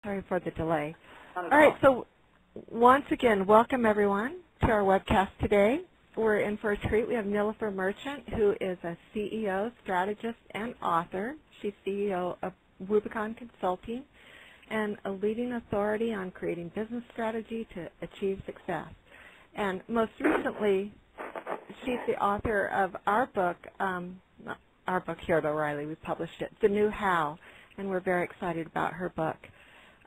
Sorry for the delay. Not at All right, all. so once again, welcome everyone to our webcast today. We're in for a treat. We have Nilofer Merchant, who is a CEO, strategist, and author. She's CEO of Rubicon Consulting and a leading authority on creating business strategy to achieve success. And most recently, she's the author of our book, not our book here at O'Reilly, we published it, The New How, and we're very excited about her book.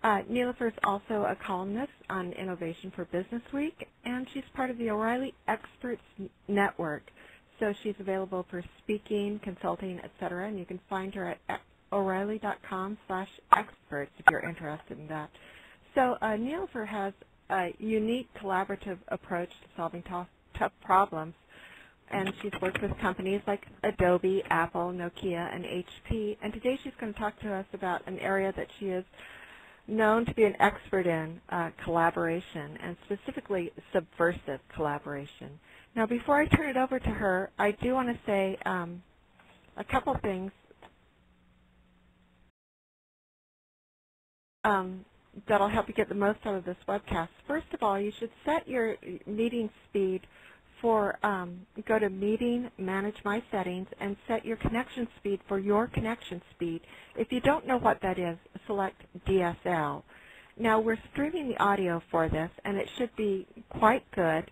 Nilofer is also a columnist on Innovation for Business Week, and she's part of the O'Reilly Experts Network. So she's available for speaking, consulting, etc., and you can find her at O'Reilly.com/experts if you're interested in that. So Nilofer has a unique collaborative approach to solving tough problems, and she's worked with companies like Adobe, Apple, Nokia, and HP. And today she's going to talk to us about an area that she is known to be an expert in, collaboration, and specifically subversive collaboration. Now, before I turn it over to her, I do want to say a couple things that'll help you get the most out of this webcast. First of all, you should set your meeting speed for, go to Meeting, Manage My Settings, and set your connection speed for your connection speed. If you don't know what that is, select DSL. Now, we're streaming the audio for this, and it should be quite good.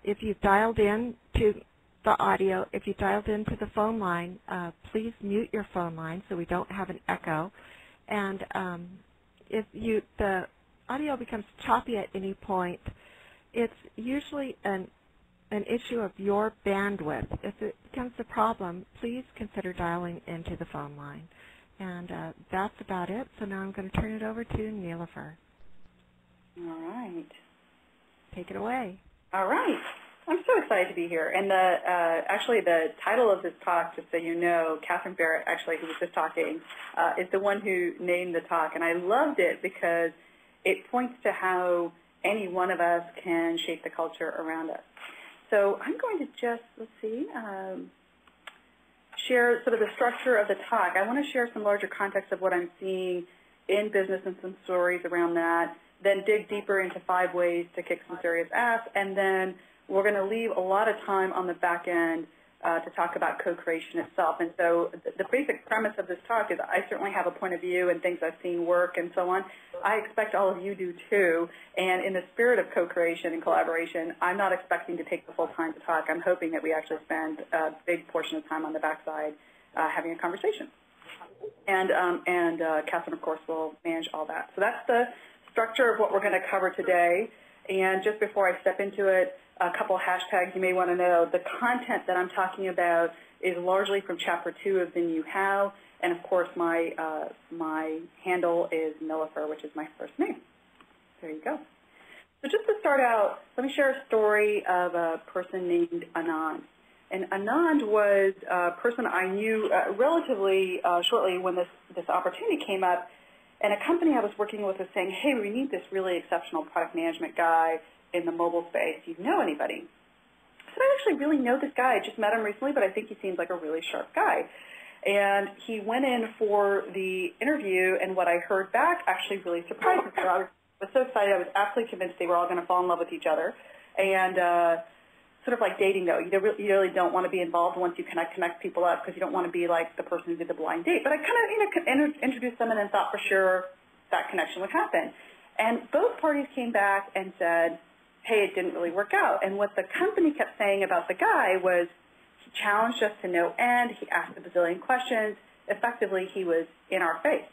If you've dialed in to the audio, if you dialed into the phone line, please mute your phone line so we don't have an echo. And if the audio becomes choppy at any point, it's usually an issue of your bandwidth. If it becomes a problem, please consider dialing into the phone line. And that's about it. So now I'm going to turn it over to Nilofer. All right. Take it away. All right. I'm so excited to be here. And actually the title of this talk, just so you know, Catherine Barrett, actually, who was just talking, is the one who named the talk. And I loved it because it points to how any one of us can shape the culture around us. So I'm going to just, let's see, share sort of the structure of the talk. I want to share some larger context of what I'm seeing in business and some stories around that, then dig deeper into 5 ways to kick some serious ass, and then we're going to leave a lot of time on the back end to talk about co-creation itself. And so the basic premise of this talk is I certainly have a point of view and things I've seen work and so on. I expect all of you do too. And in the spirit of co-creation and collaboration, I'm not expecting to take the full time to talk. I'm hoping that we actually spend a big portion of time on the backside having a conversation. And Catherine, of course, will manage all that. So that's the structure of what we're going to cover today. And just before I step into it, a couple hashtags you may want to know. The content that I'm talking about is largely from Chapter 2 of The New How, and of course my handle is Nilofer, which is my first name. There you go. So just to start out, let me share a story of a person named Anon. And Anon was a person I knew relatively shortly when this opportunity came up, and a company I was working with was saying, hey, we need this really exceptional product management guy in the mobile space. Do you know anybody? I said, I actually really know this guy. I just met him recently, but I think he seems like a really sharp guy. And he went in for the interview, and what I heard back actually really surprised me. So I was so excited. I was absolutely convinced they were all going to fall in love with each other. And sort of like dating, though. You really don't want to be involved once you connect people up because you don't want to be like the person who did the blind date. But I kind of introduced them and then thought for sure that connection would happen. And both parties came back and said, hey, it didn't really work out. And what the company kept saying about the guy was he challenged us to no end. He asked a bazillion questions. Effectively, he was in our face.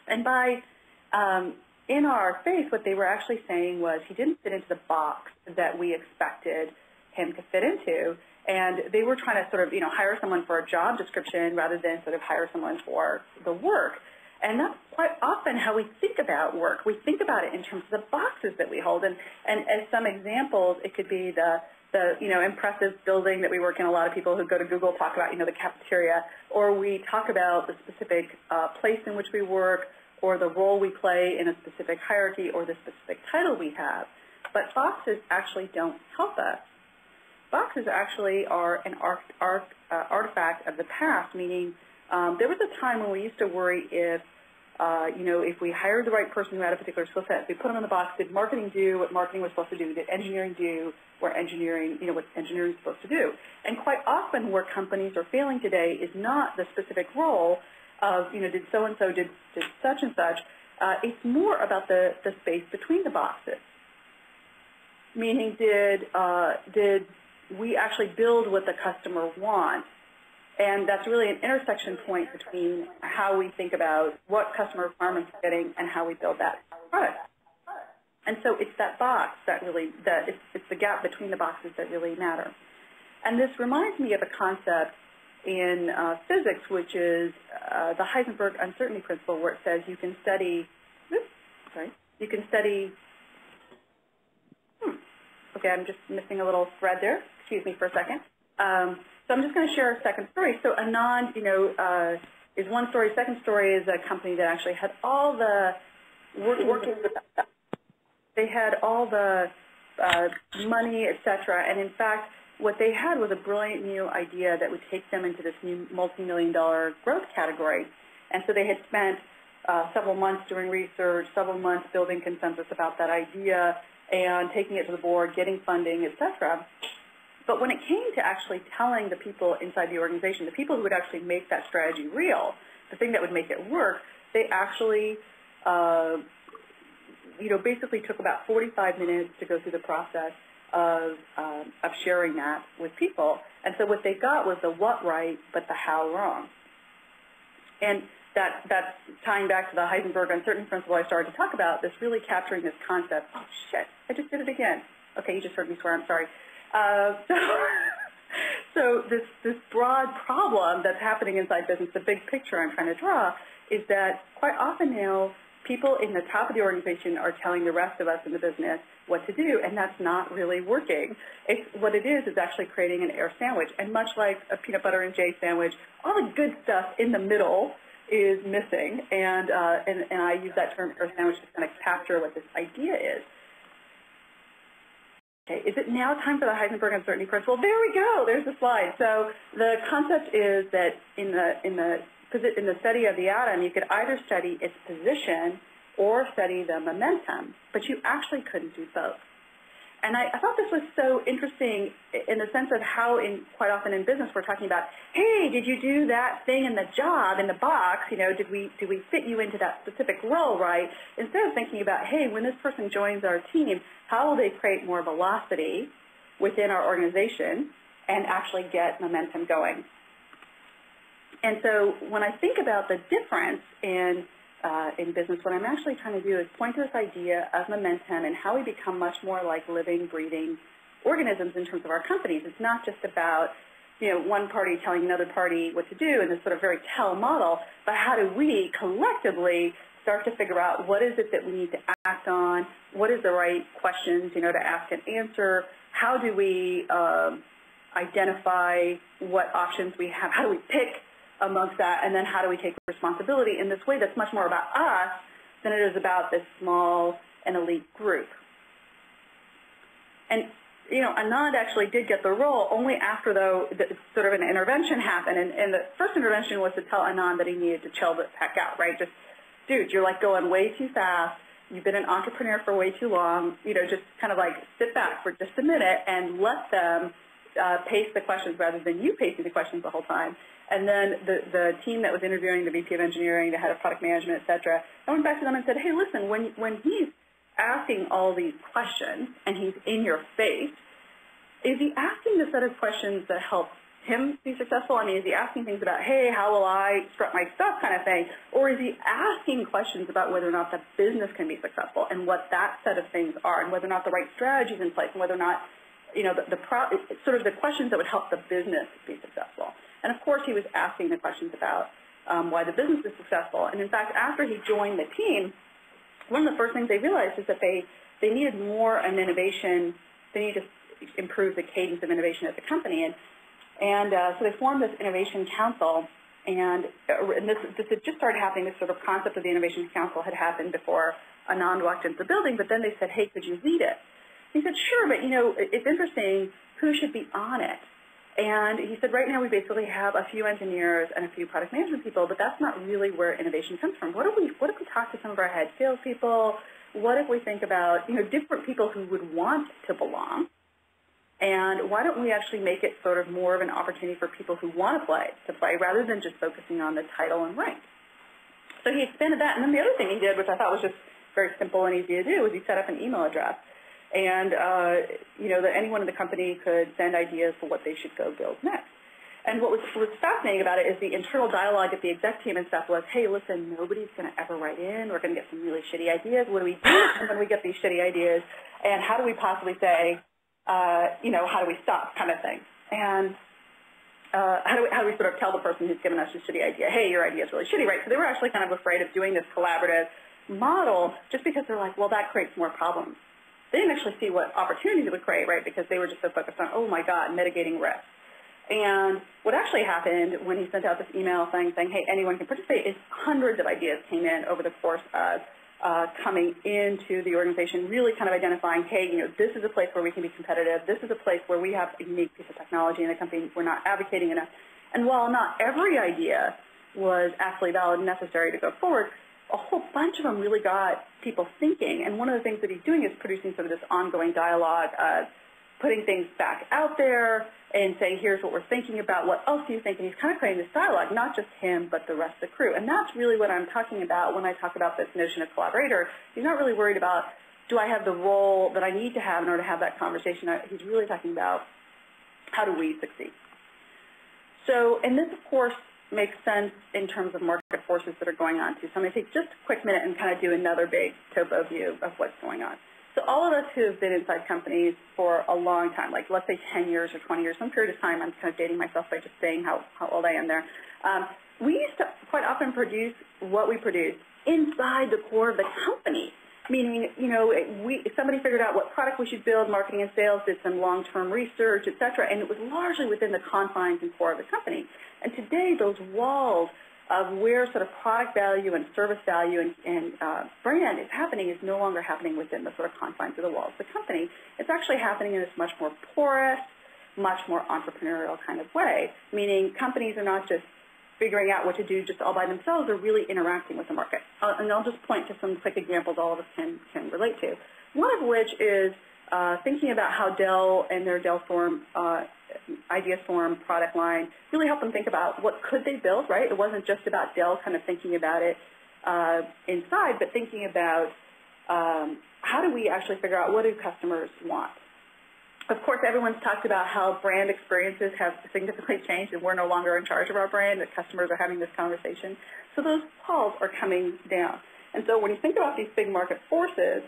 And by in our face, what they were actually saying was he didn't fit into the box that we expected him to fit into. And they were trying to sort of, hire someone for a job description rather than sort of hire someone for the work. And that's quite often how we think about work. We think about it in terms of the boxes that we hold. And as some examples, it could be the impressive building that we work in. A lot of people who go to Google talk about, the cafeteria, or we talk about the specific place in which we work, or the role we play in a specific hierarchy, or the specific title we have. But boxes actually don't help us. Boxes actually are an artifact of the past, meaning there was a time when we used to worry if if we hired the right person who had a particular skill set, we put them in the box, did marketing do what marketing was supposed to do? Did engineering do what engineering is supposed to do? And quite often where companies are failing today is not the specific role of, did so-and-so, did such and such. It's more about the space between the boxes. Meaning, did we actually build what the customer wants? And that's really an intersection point between how we think about what customer requirements are getting and how we build that product. And so it's that box that really, it's the gap between the boxes that really matter. And this reminds me of a concept in physics, which is the HeisenbergUncertainty Principle, where it says you can study, okay, I'm just missing a little thread there. Excuse me for a second. So I'm just going to share a second story. So Anon, is one story. Second story is a company that actually had all the working with, they had all the money, et cetera, and in fact, what they had was a brilliant new idea that would take them into this new multi-million-dollar growth category. And so they had spent several months doing research, several months building consensus about that idea, and taking it to the board, getting funding, et cetera. But when it came to actually telling the people inside the organization, the people who would actually make that strategy real, the thing that would make it work, they actually, basically took about 45 minutes to go through the process of sharing that with people. And so what they got was the what right, but the how wrong. And that's tying back to the HeisenbergUncertainty Principle I started to talk about, this really capturing this concept. Oh, shit, I just did it again. Okay, you just heard me swear, I'm sorry. So this broad problem that's happening inside business, the big picture I'm trying to draw, is that quite often now people in the top of the organization are telling the rest of us in the business what to do, and that's not really working. What it is actually creating an air sandwich. And much like a peanut butter and jelly sandwich, all the good stuff in the middle is missing, and I use that term air sandwich to kind of capture what this idea is. Okay, is it now time for the Heisenberg-Uncertainty Principle? There we go. There's the slide. So the concept is that in the study of the atom, you could either study its position or study the momentum, but you actually couldn't do both. And I thought this was so interesting in the sense of how, quite often in business, we're talking about, hey, did you do that thing in the job, in the box? Did we fit you into that specific role, right? Instead of thinking about, hey, when this person joins our team, how will they create more velocity within our organization and actually get momentum going? And so when I think about the difference in business, what I'm actually trying to do is point to this idea of momentum and how we become much more like living, breathing organisms in terms of our companies. It's not just about, one party telling another party what to do in this sort of very tell model, but how do we collectively start to figure out what is it that we need to act on, what is the right questions, to ask and answer, how do we identify what options we have, how do we pick amongst that, and then how do we take responsibility in this way that's much more about us than it is about this small and elite group. And, Anon actually did get the role only after, though, sort of an intervention happened. And the first intervention was to tell Anon that he needed to chill the heck out, right? Just, dude, you're like going way too fast. You've been an entrepreneur for way too long. Just kind of like sit back for just a minute and let them pace the questions rather than you pacing the questions the whole time. And then the team that was interviewing, the VP of engineering, the head of product management, et cetera, I went back to them and said, hey, listen, when he's asking all these questions and he's in your face, is he asking the set of questions that help him be successful? I mean, is he asking things about, hey, how will I strut my stuff kind of thing? Or is he asking questions about whether or not the business can be successful and what that set of things are and whether or not the right strategy is in place and whether or not, sort of the questions that would help the business be successful. And of course, he was asking the questions about why the business is successful. And in fact, after he joined the team, one of the first things they realized is that they needed more an innovation. They needed to improve the cadence of innovation at the company. And so they formed this innovation council. And this had just started happening. This sort of concept of the innovation council had happened before Anon walked into the building. But then they said, hey, could you lead it? He said, sure, but, it's interesting who should be on it. And he said, right now we basically have a few engineers and a few product management people, but that's not really where innovation comes from. What if we talk to some of our head salespeople? What if we think about, different people who would want to belong? And why don't we actually make it sort of more of an opportunity for people who want to play rather than just focusing on the title and rank? So he expanded that. And then the other thing he did, which I thought was just very simple and easy to do, was he set up an email address. And, that anyone in the company could send ideas for what they should go build next. And what was fascinating about it is the internal dialogue at the exec team and stuff was, hey, listen, nobody's going to ever write in. We're going to get some really shitty ideas. What do we do when we get these shitty ideas? And how do we possibly say, how do we stop kind of thing? And how do we sort of tell the person who's given us a shitty idea, hey, your idea is really shitty, right? So they were actually kind of afraid of doing this collaborative model just because they're like, well, that creates more problems. They didn't actually see what opportunities it would create, right, because they were just so focused on, oh, my God, mitigating risk. And what actually happened when he sent out this email saying, hey, anyone can participate, is hundreds of ideas came in over the course of coming into the organization, really kind of identifying, hey, this is a place where we can be competitive. This is a place where we have a unique piece of technology in the company we're not advocating enough. And while not every idea was absolutely valid and necessary to go forward, a whole bunch of them really got people thinking. And one of the things that he's doing is producing sort of this ongoing dialogue, putting things back out there and saying, here's what we're thinking about, what else do you think? And he's kind of creating this dialogue, not just him, but the rest of the crew. And that's really what I'm talking about when I talk about this notion of collaborator. He's not really worried about, do I have the role that I need to have in order to have that conversation? He's really talking about, how do we succeed? So, and this, of course, makes sense in terms of market forces that are going on, too. So I'm going to take just a quick minute and kind of do another big topo view of what's going on. So all of us who have been inside companies for a long time, like let's say 10 years or 20 years, some period of time, I'm kind of dating myself by just saying how old I am there. We used to quite often produce what we produced inside the core of the company, meaning, somebody figured out what product we should build, marketing and sales did some long-term research, et cetera, and it was largely within the confines and core of the company. And today, those walls of where sort of product value and service value and brand is happening is no longer happening within the sort of confines of the walls of the company. It's actually happening in this much more porous, much more entrepreneurial kind of way, meaning companies are not just figuring out what to do just all by themselves, they're really interacting with the market. And I'll just point to some quick examples all of us can relate to. One of which is thinking about how Dell and their Dell Form, Ideas Form product line really helped them think about what could they build, right? It wasn't just about Dell kind of thinking about it inside, but thinking about how do we actually figure out what do customers want? Of course, everyone's talked about how brand experiences have significantly changed and we're no longer in charge of our brand, that customers are having this conversation. So those walls are coming down. And so when you think about these big market forces,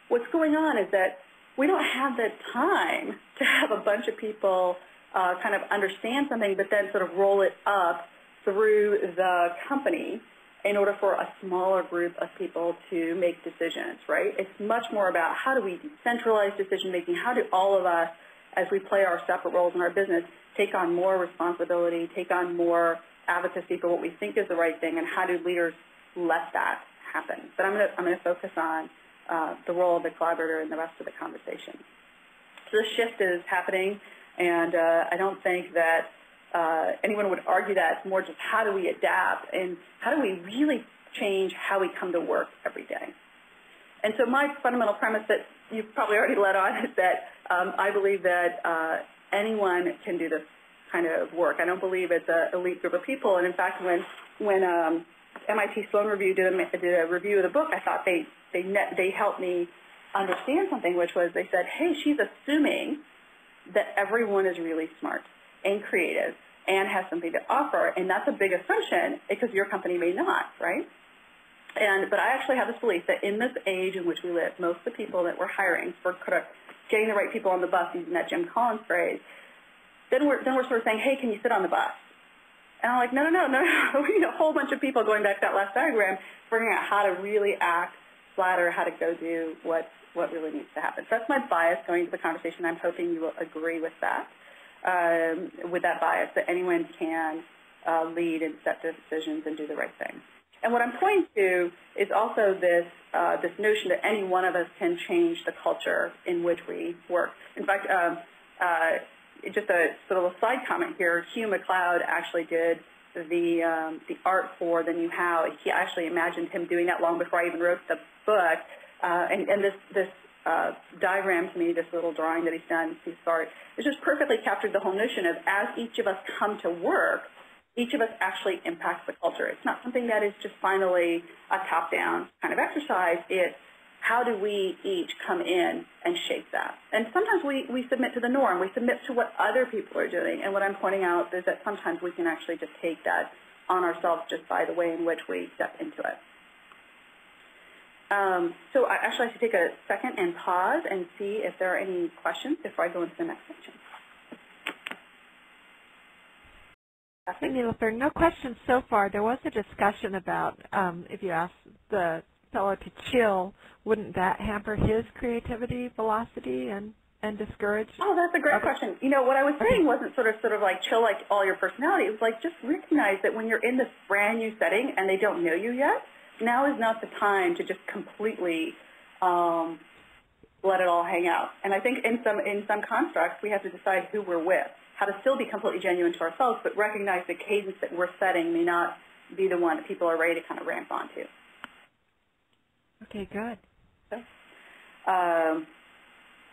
what's going on is that we don't have the time to have a bunch of people kind of understand something but then sort of roll it up through the company in order for a smaller group of people to make decisions, right? It's much more about how do we decentralize decision-making, how do all of us, as we play our separate roles in our business, take on more responsibility, take on more advocacy for what we think is the right thing, and how do leaders let that happen? But I'm going to focus on the role of the collaborator in the rest of the conversation. So this shift is happening, and I don't think that anyone would argue that. It's more just how do we adapt and how do we really change how we come to work every day. And so my fundamental premise that you've probably already led on is that I believe that anyone can do this kind of work. I don't believe it's an elite group of people. And in fact, when MIT Sloan Review did a review of the book, I thought they helped me understand something, which was they said, hey, she's assuming that everyone is really smart and creative and has something to offer, and that's a big assumption because your company may not, right? But I actually have this belief that in this age in which we live, most of the people that we're hiring for kind of getting the right people on the bus, using that Jim Collins phrase, then we're sort of saying, hey, can you sit on the bus? And I'm like, no. We need a whole bunch of people going back to that last diagram, figuring out how to really act, flatter, how to go do what really needs to happen. So that's my bias going into the conversation. I'm hoping you will agree with that bias, that anyone can lead and set the decisions and do the right thing. And what I'm pointing to is also this notion that any one of us can change the culture in which we work. In fact, just a sort of a side comment here, Hugh MacLeod actually did the art for the New How. He actually imagined him doing that long before I even wrote the book. And this diagram to me, this little drawing that he's done, piece of art, it just perfectly captured the whole notion of as each of us come to work, each of us actually impacts the culture. It's not something that is just finally a top-down kind of exercise. It's how do we each come in and shape that? And sometimes we submit to the norm. We submit to what other people are doing. And what I'm pointing out is that sometimes we can actually just take that on ourselves just by the way in which we step into it. So I actually like to take a second and pause and see if there are any questions before I go into the next section. Nilofer, no questions so far. There was a discussion about if you ask the fellow to chill, wouldn't that hamper his creativity, velocity, and discourage? Oh, that's a great question. You know, what I was saying wasn't sort of like chill like all your personality. It was like just recognize that when you're in this brand new setting and they don't know you yet, now is not the time to just completely let it all hang out. And I think in some constructs we have to decide who we're with, how to still be completely genuine to ourselves, but recognize the cadence that we're setting may not be the one that people are ready to kind of ramp onto. Okay, good. Okay. Oh,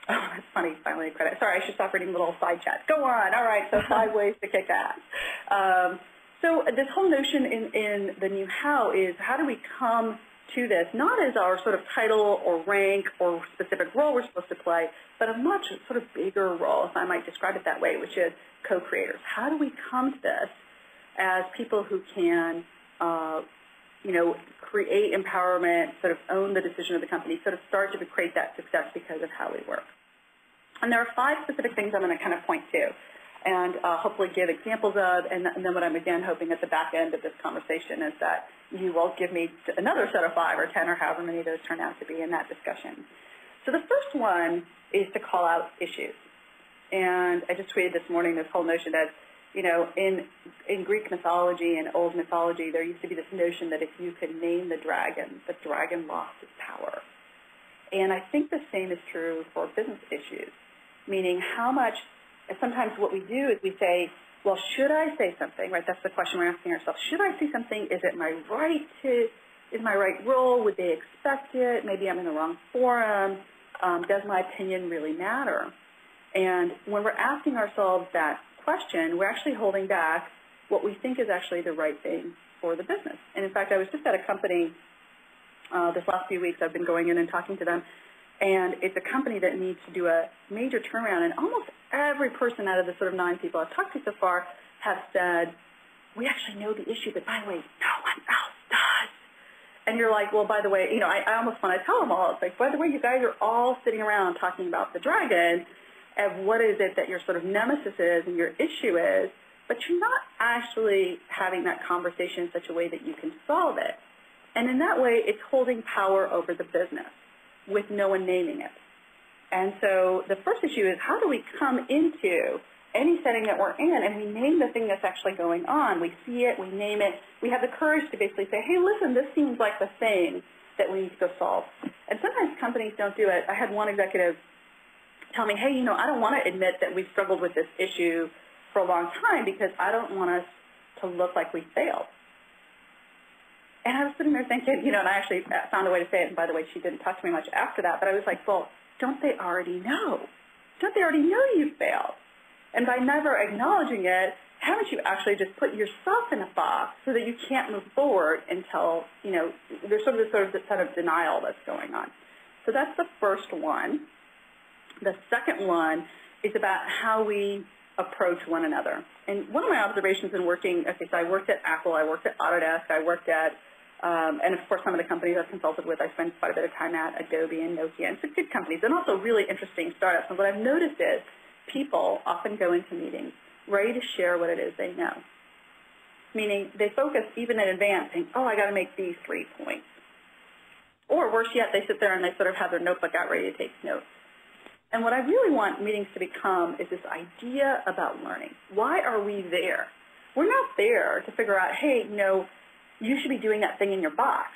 that's funny, finally a credit. Sorry, I should stop reading little side chats. Go on. All right, so 5 ways to kick ass. So this whole notion in the New How is how do we come to this, not as our sort of title or rank or specific role we're supposed to play, but a much sort of bigger role, if I might describe it that way, which is co-creators. How do we come to this as people who can you know, create empowerment, sort of own the decision of the company, sort of start to create that success because of how we work. And there are 5 specific things I'm going to kind of point to and hopefully give examples of, and then what I'm again hoping at the back end of this conversation is that you will give me another set of 5 or 10 or however many those turn out to be in that discussion. So the first one is to call out issues. And I just tweeted this morning this whole notion that, you know, in Greek mythology and old mythology, there used to be this notion that if you could name the dragon lost its power. And I think the same is true for business issues, meaning how much, sometimes what we do is we say, well, should I say something, right? That's the question we're asking ourselves. Should I say something? Is it my right to, is my right role? Would they expect it? Maybe I'm in the wrong forum. Does my opinion really matter? And when we're asking ourselves that question, we're actually holding back what we think is actually the right thing for the business. And in fact, I was just at a company this last few weeks. I've been going in and talking to them, and it's a company that needs to do a major turnaround, and almost every person out of the sort of 9 people I've talked to so far have said, we actually know the issue, but by the way, no one else does. And you're like, well, by the way, you know, I almost want to tell them all, it's like, by the way, you guys are all sitting around talking about the dragon, and what is it that your sort of nemesis is and your issue is, but you're not actually having that conversation in such a way that you can solve it. And in that way, it's holding power over the business with no one naming it. And so the first issue is how do we come into any setting that we're in and we name the thing that's actually going on. We see it, we name it. We have the courage to basically say, hey, listen, this seems like the thing that we need to go solve. And sometimes companies don't do it. I had one executive tell me, hey, you know, I don't want to admit that we've struggled with this issue for a long time because I don't want us to look like we failed. And I was sitting there thinking, you know, and I actually found a way to say it, and by the way, she didn't talk to me much after that, but I was like, well, don't they already know? Don't they already know you failed? And by never acknowledging it, haven't you actually just put yourself in a box so that you can't move forward until, you know, there's sort of this kind of denial that's going on. So that's the first one. The second one is about how we approach one another. And one of my observations in working, okay, so I worked at Apple, I worked at Autodesk, I worked at, and of course some of the companies I've consulted with, I spent quite a bit of time at, Adobe and Nokia, and some good companies, and also really interesting startups. And what I've noticed is people often go into meetings ready to share what it is they know, meaning they focus even in advance, saying, oh, I got to make these 3 points. Or worse yet, they sit there and they sort of have their notebook out ready to take notes. And what I really want meetings to become is this idea about learning. Why are we there? We're not there to figure out, hey, you know, you should be doing that thing in your box.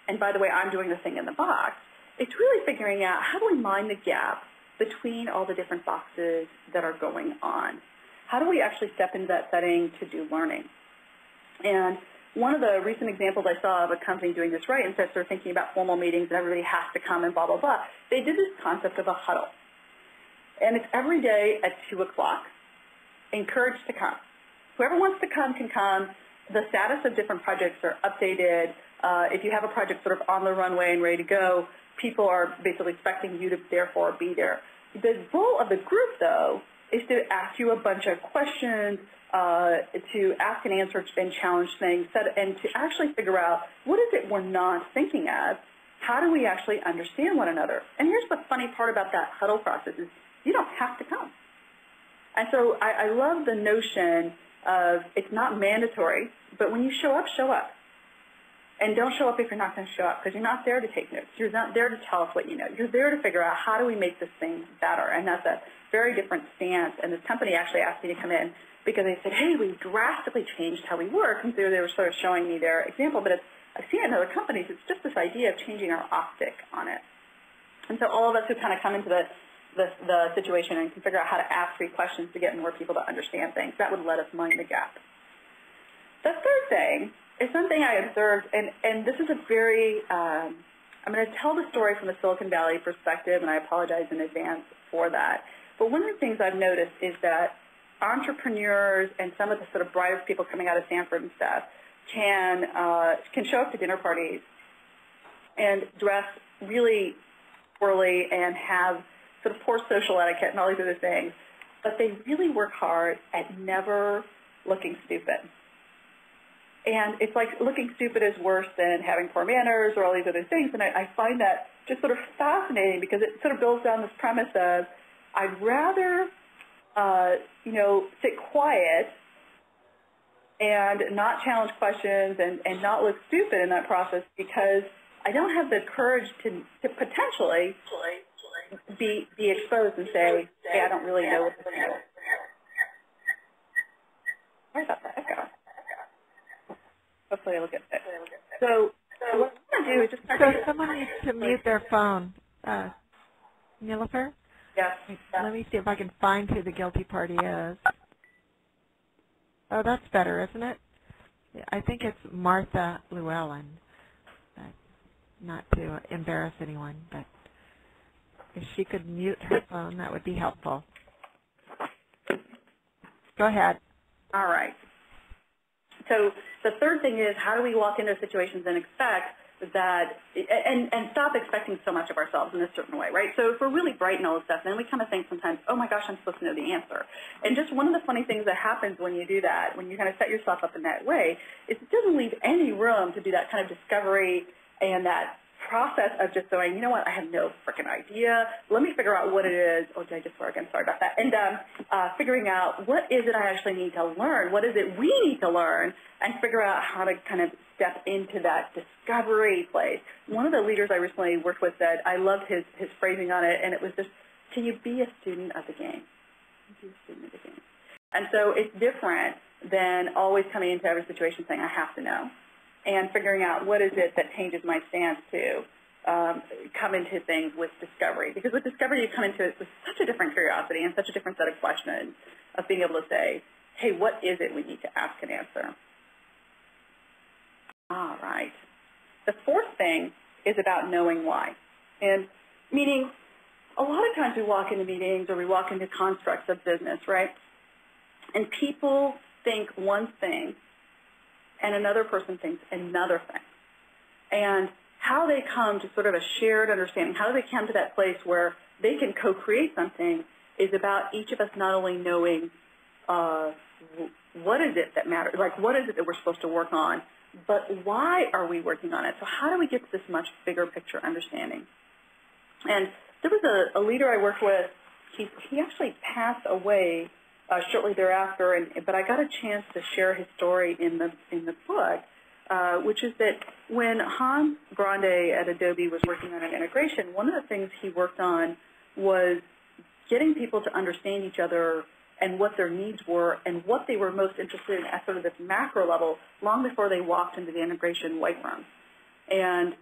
And by the way, I'm doing the thing in the box. It's really figuring out how do we mind the gap between all the different boxes that are going on? How do we actually step into that setting to do learning? And one of the recent examples I saw of a company doing this right, instead of sort of thinking about formal meetings and everybody has to come and blah, blah, blah, they did this concept of a huddle. And it's every day at 2 o'clock. Encouraged to come. Whoever wants to come can come. The status of different projects are updated. If you have a project sort of on the runway and ready to go, people are basically expecting you to therefore be there. The role of the group, though, is to ask you a bunch of questions, to ask and answer and challenge things, and to actually figure out what is it we're not thinking of, how do we actually understand one another. And here's the funny part about that huddle process is you don't have to come. And so I love the notion of it's not mandatory, but when you show up, show up. And don't show up if you're not going to show up, because you're not there to take notes. You're not there to tell us what you know. You're there to figure out how do we make this thing better. And that's a very different stance. And this company actually asked me to come in because they said, hey, we've drastically changed how we work. And so they were sort of showing me their example. But I see it in other companies. It's just this idea of changing our optic on it. And so all of us who kind of come into the situation and can figure out how to ask 3 questions to get more people to understand things, that would let us mind the gap. The third thing is something I observed, and this is a very, I'm going to tell the story from the Silicon Valley perspective, and I apologize in advance for that. But one of the things I've noticed is that entrepreneurs and some of the sort of brightest people coming out of Stanford and stuff can show up to dinner parties and dress really poorly and have sort of poor social etiquette and all these other things, but they really work hard at never looking stupid. And it's like looking stupid is worse than having poor manners or all these other things, and I find that just sort of fascinating because it sort of builds down this premise of I'd rather, sit quiet and not challenge questions and not look stupid in that process because I don't have the courage to potentially be exposed and say, hey, I don't really know what this is. Sorry about that echo. Hopefully it'll get fixed. So what I'm going to do is just start So someone needs to mute their phone. Nilofer? Yes. Let me see if I can find who the guilty party is. Oh, that's better, isn't it? I think it's Martha Llewellyn. Not to embarrass anyone, but if she could mute her phone, that would be helpful. Go ahead. All right. So the third thing is how do we walk into situations and expect that, and stop expecting so much of ourselves in a certain way, right? So if we're really bright and all this stuff, then we kind of think sometimes, oh my gosh, I'm supposed to know the answer. And just one of the funny things that happens when you do that, when you kind of set yourself up in that way, is it doesn't leave any room to do that kind of discovery and that process of just going, you know what, I have no freaking idea. Let me figure out what it is. Oh, did I just swear again? Sorry about that. And figuring out what is it I actually need to learn? What is it we need to learn? And figure out how to kind of step into that discovery place. One of the leaders I recently worked with said, I loved his phrasing on it, and it was just, can you be a student of the game? Be a student of the game. And so it's different than always coming into every situation saying, I have to know. And figuring out what is it that changes my stance to come into things with discovery. Because with discovery, you come into it with such a different curiosity and such a different set of questions of being able to say, hey, what is it we need to ask and answer? All right. The fourth thing is about knowing why. And meaning, a lot of times we walk into meetings or we walk into constructs of business, right? And people think one thing and another person thinks another thing. And how they come to sort of a shared understanding, how they come to that place where they can co-create something is about each of us not only knowing what is it that matters, like what is it that we're supposed to work on, but why are we working on it? So how do we get to this much bigger picture understanding? And there was a leader I worked with, he actually passed away shortly thereafter, but I got a chance to share his story in the book, which is that when Hans Grande at Adobe was working on an integration, one of the things he worked on was getting people to understand each other and what their needs were and what they were most interested in at sort of this macro level long before they walked into the integration white room. And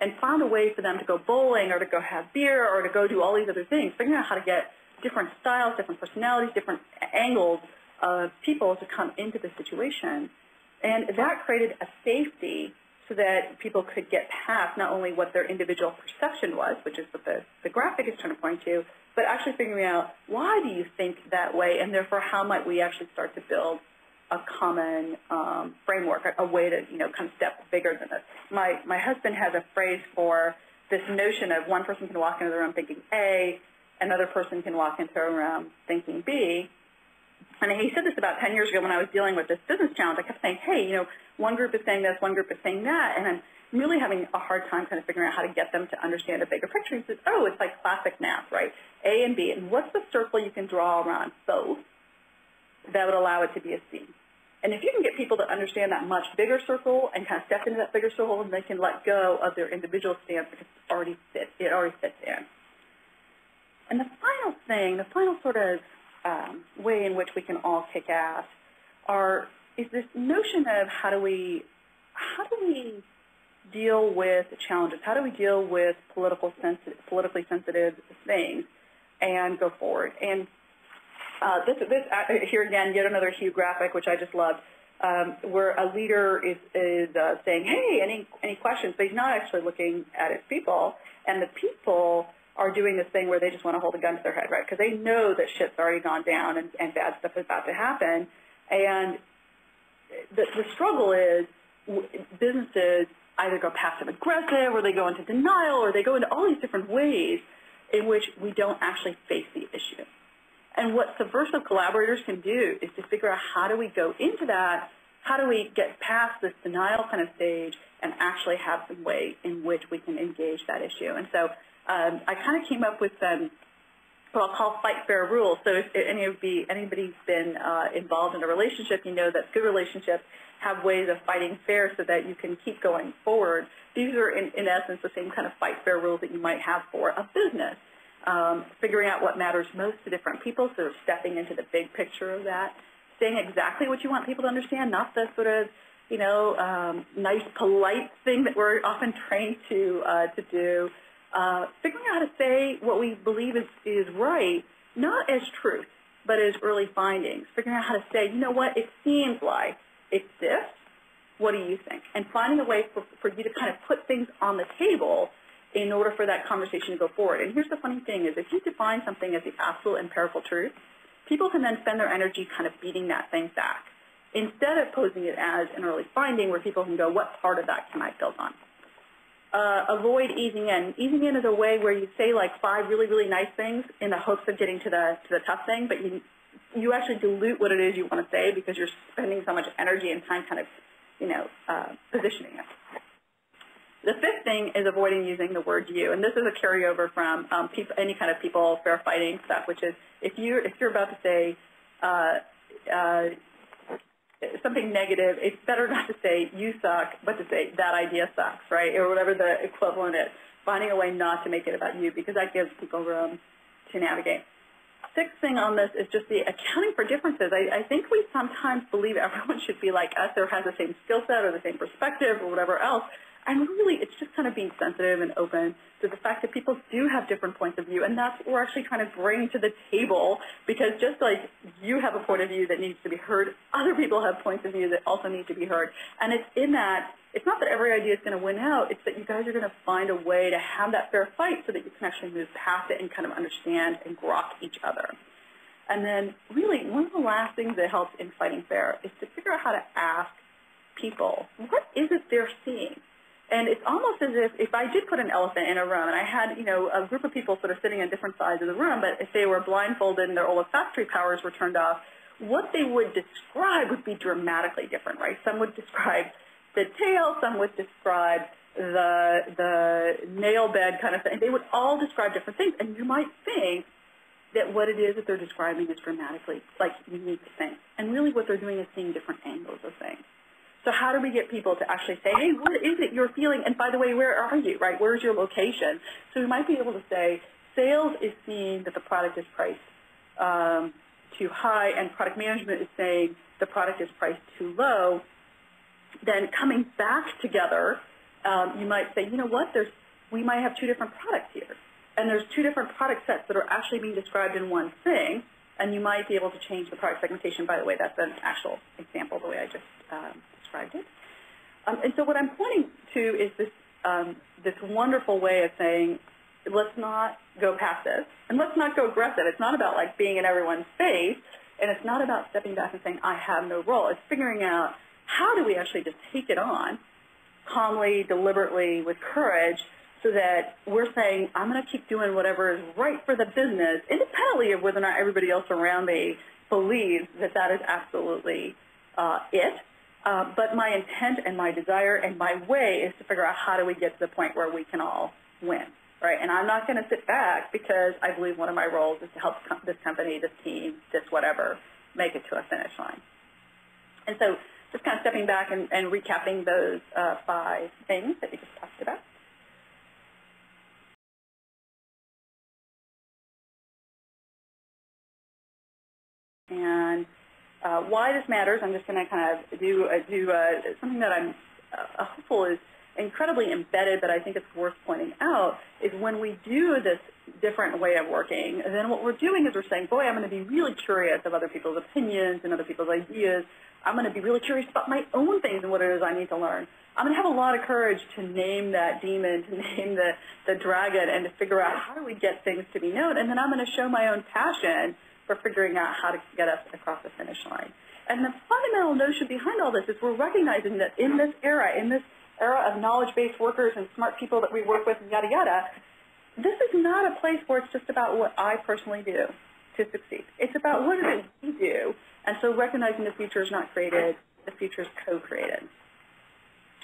and found a way for them to go bowling or to go have beer or to go do all these other things, figuring out how to get different styles, different personalities, different angles of people to come into the situation. And that created a safety so that people could get past not only what their individual perception was, which is what the graphic is trying to point to, but actually figuring out why do you think that way, and therefore how might we actually start to build a common framework, a way to kind of step bigger than this. My husband has a phrase for this notion of one person can walk into the room thinking A, another person can walk into a room thinking B. And he said this about 10 years ago when I was dealing with this business challenge. I kept saying, hey, one group is saying this, one group is saying that, and I'm really having a hard time kind of figuring out how to get them to understand a bigger picture. He says, oh, it's like classic math, right? A and B, and what's the circle you can draw around both that would allow it to be a C? And if you can get people to understand that much bigger circle and kind of step into that bigger circle, then they can let go of their individual stance because it already fits in. And the final thing, the final sort of way in which we can all kick ass is this notion of how do we deal with challenges? How do we deal with politically sensitive things and go forward? And this here again, yet another Hugh graphic, which I just loved, where a leader is saying, hey, any questions? But he's not actually looking at his people, and the people are doing this thing where they just want to hold a gun to their head, right? Because they know that shit's already gone down and bad stuff is about to happen. And the struggle is businesses either go passive aggressive or they go into denial or they go into all these different ways in which we don't actually face the issue. And what subversive collaborators can do is to figure out how do we go into that, how do we get past this denial kind of stage and actually have some way in which we can engage that issue. And so I kind of came up with what I'll call fight fair rules. So if anybody's been involved in a relationship, you know that good relationships have ways of fighting fair so that you can keep going forward. These are, in essence, the same kind of fight fair rules that you might have for a business. Figuring out what matters most to different people, so stepping into the big picture of that, saying exactly what you want people to understand, not the sort of, nice, polite thing that we're often trained to do. Figuring out how to say what we believe is right, not as truth, but as early findings. Figuring out how to say, you know what, it seems like it's this. What do you think? And finding a way for you to kind of put things on the table in order for that conversation to go forward. And here's the funny thing is if you define something as the absolute empirical truth, people can then spend their energy kind of beating that thing back instead of posing it as an early finding where people can go, what part of that can I build on? Avoid easing in. Easing in is a way where you say like 5 really, really nice things in the hopes of getting to the tough thing, but you actually dilute what it is you want to say because you're spending so much energy and time kind of, positioning it. The fifth thing is avoiding using the word you, and this is a carryover from any kind of people fair fighting stuff, which is if you're about to say something negative, it's better not to say you suck, but to say that idea sucks, right, or whatever the equivalent is. Finding a way not to make it about you because that gives people room to navigate. Sixth thing on this is just the accounting for differences. I think we sometimes believe everyone should be like us or has the same skill set or the same perspective or whatever else. And really, it's just kind of being sensitive and open to the fact that people do have different points of view, and that's what we're actually trying to bring to the table, because just like you have a point of view that needs to be heard, other people have points of view that also need to be heard. And it's in that, it's not that every idea is going to win out, it's that you guys are going to find a way to have that fair fight so that you can actually move past it and kind of understand and grok each other. And then really, one of the last things that helps in fighting fair is to figure out how to ask people, what is it they're seeing? And it's almost as if I did put an elephant in a room and I had, a group of people sort of sitting on different sides of the room, but if they were blindfolded and their olfactory powers were turned off, what they would describe would be dramatically different, right? Some would describe the tail, some would describe the nail bed kind of thing. They would all describe different things, and you might think that what it is that they're describing is dramatically, like, unique things. And really what they're doing is seeing different angles of things. So how do we get people to actually say, hey, what is it you're feeling? And by the way, where are you, right? Where's your location? So we might be able to say, sales is seeing that the product is priced too high, and product management is saying the product is priced too low. Then coming back together you might say, you know what, we might have two different products here, and there's two different product sets that are actually being described in one thing, and you might be able to change the product segmentation. By the way, that's an actual example, the way I just described it. And so what I'm pointing to is this wonderful way of saying, let's not go passive, and let's not go aggressive. It's not about like being in everyone's face, and it's not about stepping back and saying, I have no role. It's figuring out how do we actually just take it on calmly, deliberately, with courage, so that we're saying, I'm going to keep doing whatever is right for the business, independently of whether or not everybody else around me believes that that is absolutely it. But my intent and my desire and my way is to figure out how do we get to the point where we can all win, right? And I'm not going to sit back because I believe one of my roles is to help this company, this team, this whatever, make it to a finish line. And so just kind of stepping back and recapping those 5 things that we just talked about. And why this matters, I'm just going to kind of do something that I'm hopeful is incredibly embedded, but I think it's worth pointing out, is when we do this different way of working, then what we're doing is we're saying, boy, I'm going to be really curious of other people's opinions and other people's ideas. I'm going to be really curious about my own things and what it is I need to learn. I'm going to have a lot of courage to name that demon, to name the dragon, and to figure out how do we get things to be known. And then I'm going to show my own passion for figuring out how to get us across the finish line. And the fundamental notion behind all this is we're recognizing that in this era of knowledge-based workers and smart people that we work with, and yada, yada, this is not a place where it's just about what I personally do to succeed. It's about what it is we do. And so recognizing the future is not created, the future is co-created.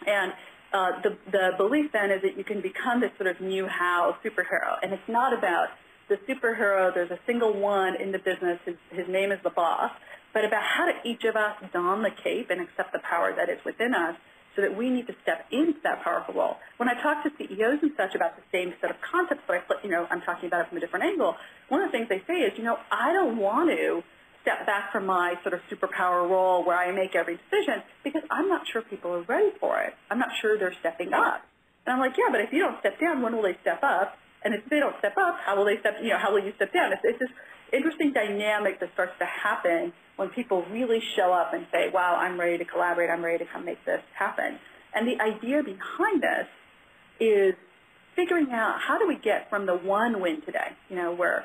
And the belief then is that you can become this sort of new how superhero. And it's not about the superhero, there's a single one in the business, his name is the boss, but about how do each of us don the cape and accept the power that is within us so that we need to step into that powerful role. When I talk to CEOs and such about the same set of concepts, but I'm talking about it from a different angle, one of the things they say is, I don't want to step back from my sort of superpower role where I make every decision because I'm not sure people are ready for it. I'm not sure they're stepping up. And I'm like, yeah, but if you don't step down, when will they step up? And if they don't step up, how will you step down? It's this interesting dynamic that starts to happen when people really show up and say, wow, I'm ready to collaborate, I'm ready to come make this happen. And the idea behind this is figuring out how do we get from the one win today, where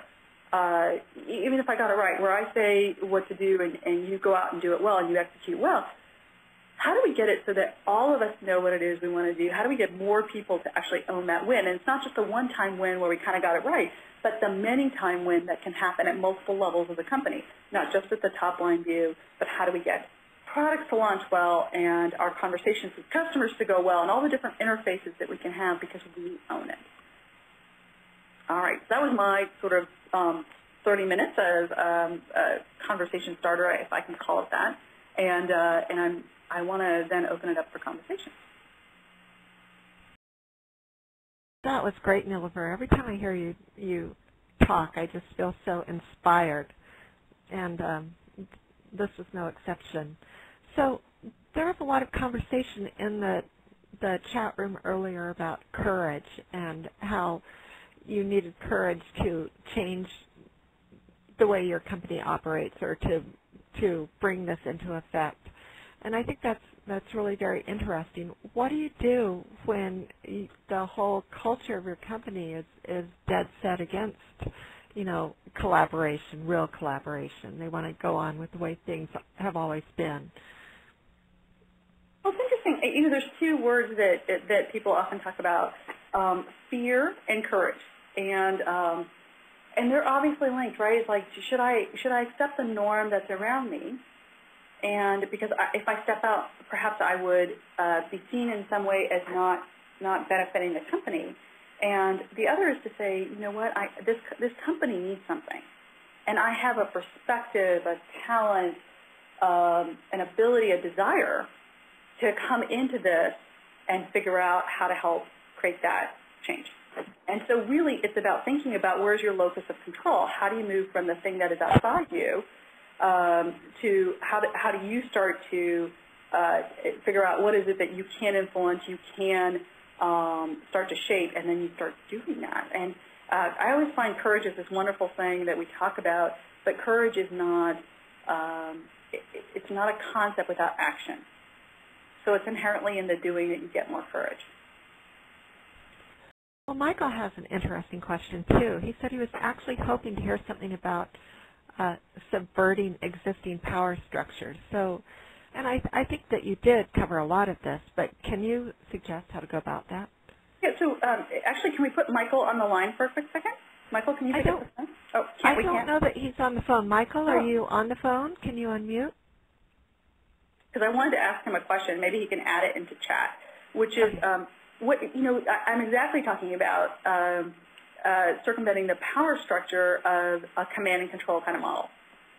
even if I got it right, where I say what to do and you go out and do it well and you execute well, how do we get it so that all of us know what it is we want to do? How do we get more people to actually own that win? And it's not just a one-time win where we kind of got it right, but the many-time win that can happen at multiple levels of the company, not just at the top-line view, but how do we get products to launch well and our conversations with customers to go well and all the different interfaces that we can have because we own it. All right, so that was my sort of 30 minutes of conversation starter, if I can call it that, and I want to then open it up for conversation. That was great, Nilofer. Every time I hear you talk, I just feel so inspired, and this was no exception. So there was a lot of conversation in the chat room earlier about courage and how you needed courage to change the way your company operates or to bring this into effect. And I think that's really very interesting. What do you do when the whole culture of your company is dead set against, collaboration, real collaboration? They want to go on with the way things have always been. Well, it's interesting. There's two words that people often talk about: fear and courage, and they're obviously linked, right? It's like, should I accept the norm that's around me? And because if I step out, perhaps I would be seen in some way as not benefiting the company. And the other is to say, you know what, this company needs something. And I have a perspective, a talent, an ability, a desire to come into this and figure out how to help create that change. And so really it's about thinking about where's your locus of control. How do you move from the thing that is outside you to how do you start to figure out what is it that you can influence, you can start to shape, and then you start doing that. And I always find courage is this wonderful thing that we talk about, but courage is not, it's not a concept without action. So it's inherently in the doing that you get more courage. Well, Michael has an interesting question, too. He said he was actually hoping to hear something about subverting existing power structures. So, and I think that you did cover a lot of this, but can you suggest how to go about that? Yeah, so actually, can we put Michael on the line for a quick second? Michael, can you pick up the phone? Oh, I don't know that he's on the phone. Michael, are you on the phone? Can you unmute? Because I wanted to ask him a question. Maybe he can add it into chat, which is, I'm exactly talking about circumventing the power structure of a command and control kind of model.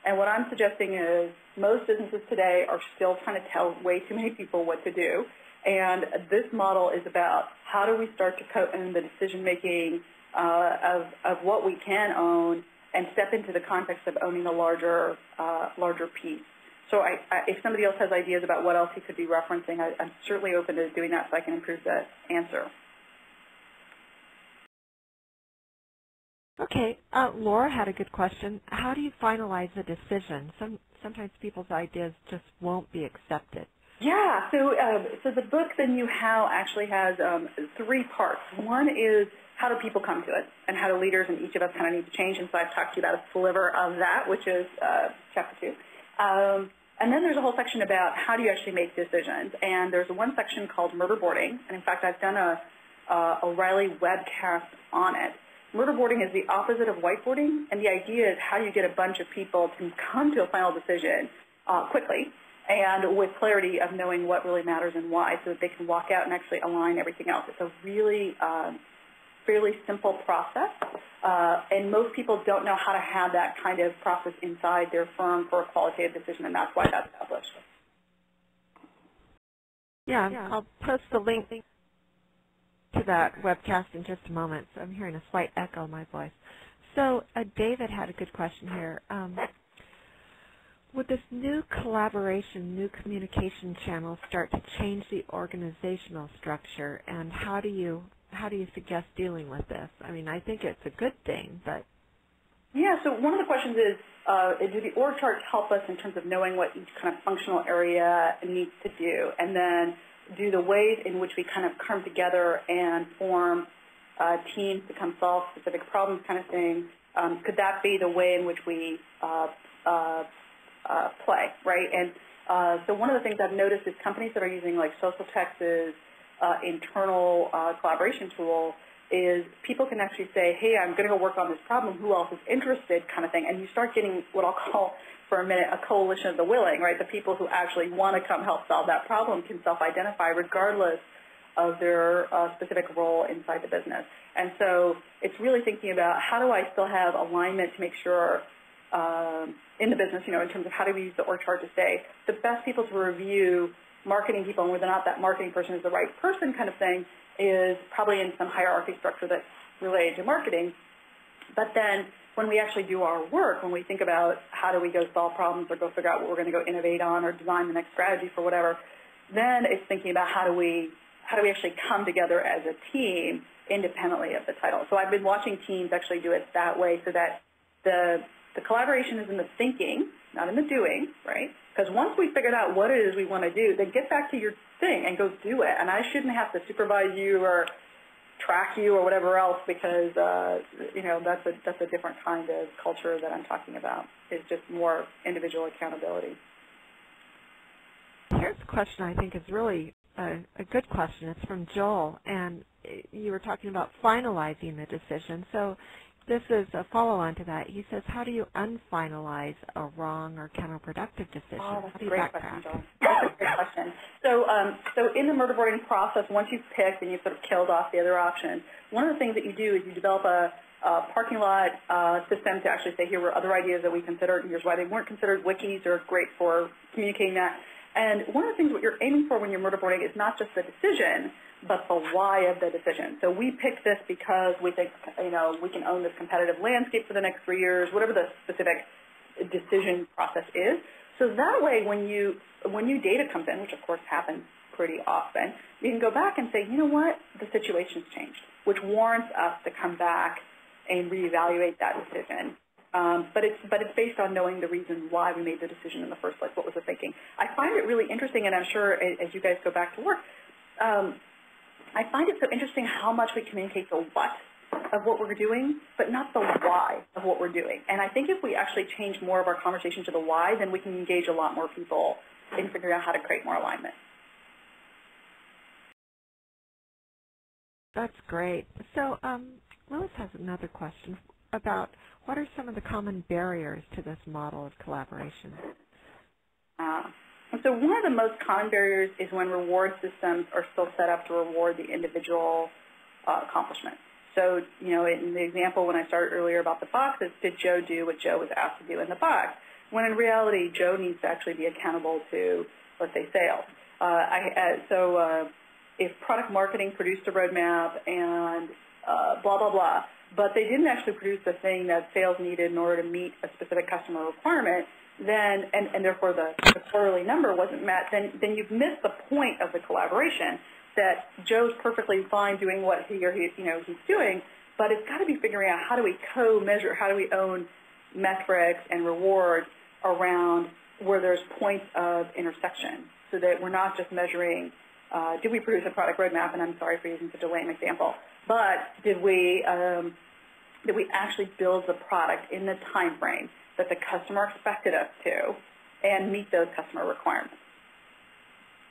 And what I'm suggesting is most businesses today are still trying to tell way too many people what to do. And this model is about how do we start to co-own the decision-making of what we can own and step into the context of owning a larger piece. So if somebody else has ideas about what else he could be referencing, I'm certainly open to doing that so I can improve the answer. Okay. Laura had a good question. How do you finalize a decision? Sometimes people's ideas just won't be accepted. Yeah, so the book, The New How, actually has 3 parts. One is how do people come to it, and how do leaders and each of us kind of need to change, and so I've talked to you about a sliver of that, which is chapter 2. And then there's a whole section about how do you actually make decisions, and there's one section called murder boarding, and in fact I've done a O'Reilly webcast on it. Murder boarding is the opposite of whiteboarding, and the idea is how you get a bunch of people to come to a final decision quickly and with clarity of knowing what really matters and why so that they can walk out and actually align everything else. It's a really fairly simple process, and most people don't know how to have that kind of process inside their firm for a qualitative decision, and that's why that's published. Yeah, I'll post the link to that webcast in just a moment. So I'm hearing a slight echo in my voice. So David had a good question here. Would this new collaboration, new communication channel start to change the organizational structure, and how do you suggest dealing with this? I mean, I think it's a good thing, but... Yeah, so one of the questions is, do the org charts help us in terms of knowing what each kind of functional area needs to do, and then do the ways in which we kind of come together and form teams to come solve specific problems kind of thing, could that be the way in which we play, right? And so one of the things I've noticed is companies that are using like Social Text's internal collaboration tool is people can actually say, hey, I'm going to go work on this problem, who else is interested kind of thing, and you start getting what I'll call for a minute a coalition of the willing, right? The people who actually want to come help solve that problem can self-identify regardless of their specific role inside the business. And so it's really thinking about how do I still have alignment to make sure in the business, in terms of how do we use the org chart to say the best people to review marketing people and whether or not that marketing person is the right person kind of thing is probably in some hierarchy structure that's related to marketing. But then when we actually do our work, when we think about how do we go solve problems or go figure out what we're going to go innovate on or design the next strategy for whatever, then it's thinking about how do we actually come together as a team independently of the title. So I've been watching teams actually do it that way so that the collaboration is in the thinking, not in the doing, right? Because once we figured out what it is we want to do, then get back to your thing and go do it. And I shouldn't have to supervise you or track you or whatever else because, that's a different kind of culture that I'm talking about. It's just more individual accountability. Here's a question I think is really a good question. It's from Joel, and you were talking about finalizing the decision. So this is a follow-on to that. He says, how do you unfinalize a wrong or counterproductive decision? Oh, that's how do a you great question, Joel. That's a great question. So in the murder boarding process, once you've picked and you've sort of killed off the other options, one of the things that you do is you develop a parking lot system to actually say, here were other ideas that we considered, and here's why they weren't considered. Wikis are great for communicating that. And one of the things what you're aiming for when you're murder boarding is not just the decision, but the why of the decision. So we picked this because we think, we can own this competitive landscape for the next 3 years, whatever the specific decision process is. So that way, when new data comes in, which of course happens pretty often, you can go back and say, you know what, the situation's changed, which warrants us to come back and reevaluate that decision. But it's based on knowing the reason why we made the decision in the first place. What was the thinking? I find it really interesting, and I'm sure as you guys go back to work, I find it so interesting how much we communicate the what of what we're doing, but not the why of what we're doing. And I think if we actually change more of our conversation to the why, then we can engage a lot more people in figuring out how to create more alignment. That's great. So Lois has another question about what are some of the common barriers to this model of collaboration? So one of the most common barriers is when reward systems are still set up to reward the individual accomplishment. So, you know, in the example when I started earlier about the boxes, did Joe do what Joe was asked to do in the box? When in reality, Joe needs to actually be accountable to, let's say, sales. If product marketing produced a roadmap and blah, blah, blah, but they didn't actually produce the thing that sales needed in order to meet a specific customer requirement, then, and therefore the quarterly number wasn't met, then you've missed the point of the collaboration, that Joe's perfectly fine doing what he's doing, but it's got to be figuring out how do we co-measure, how do we own metrics and rewards around where there's points of intersection, so that we're not just measuring, did we produce a product roadmap, and I'm sorry for using such a lame example, but did we actually build the product in the time frame that the customer expected us to and meet those customer requirements.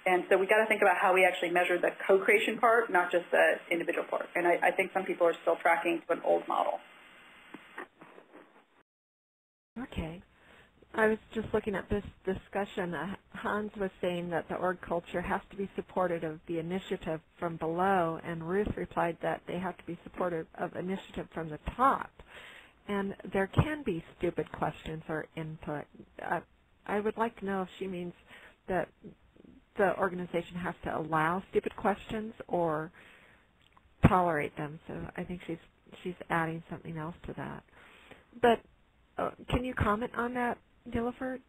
And so we got to think about how we actually measure the co-creation part, not just the individual part. And I think some people are still tracking to an old model. Okay. I was just looking at this discussion. Hans was saying that the org culture has to be supportive of the initiative from below, and Ruth replied that they have to be supportive of initiative from the top. And there can be stupid questions or input. I would like to know if she means that the organization has to allow stupid questions or tolerate them. So I think she's adding something else to that. But can you comment on that, Dillifer?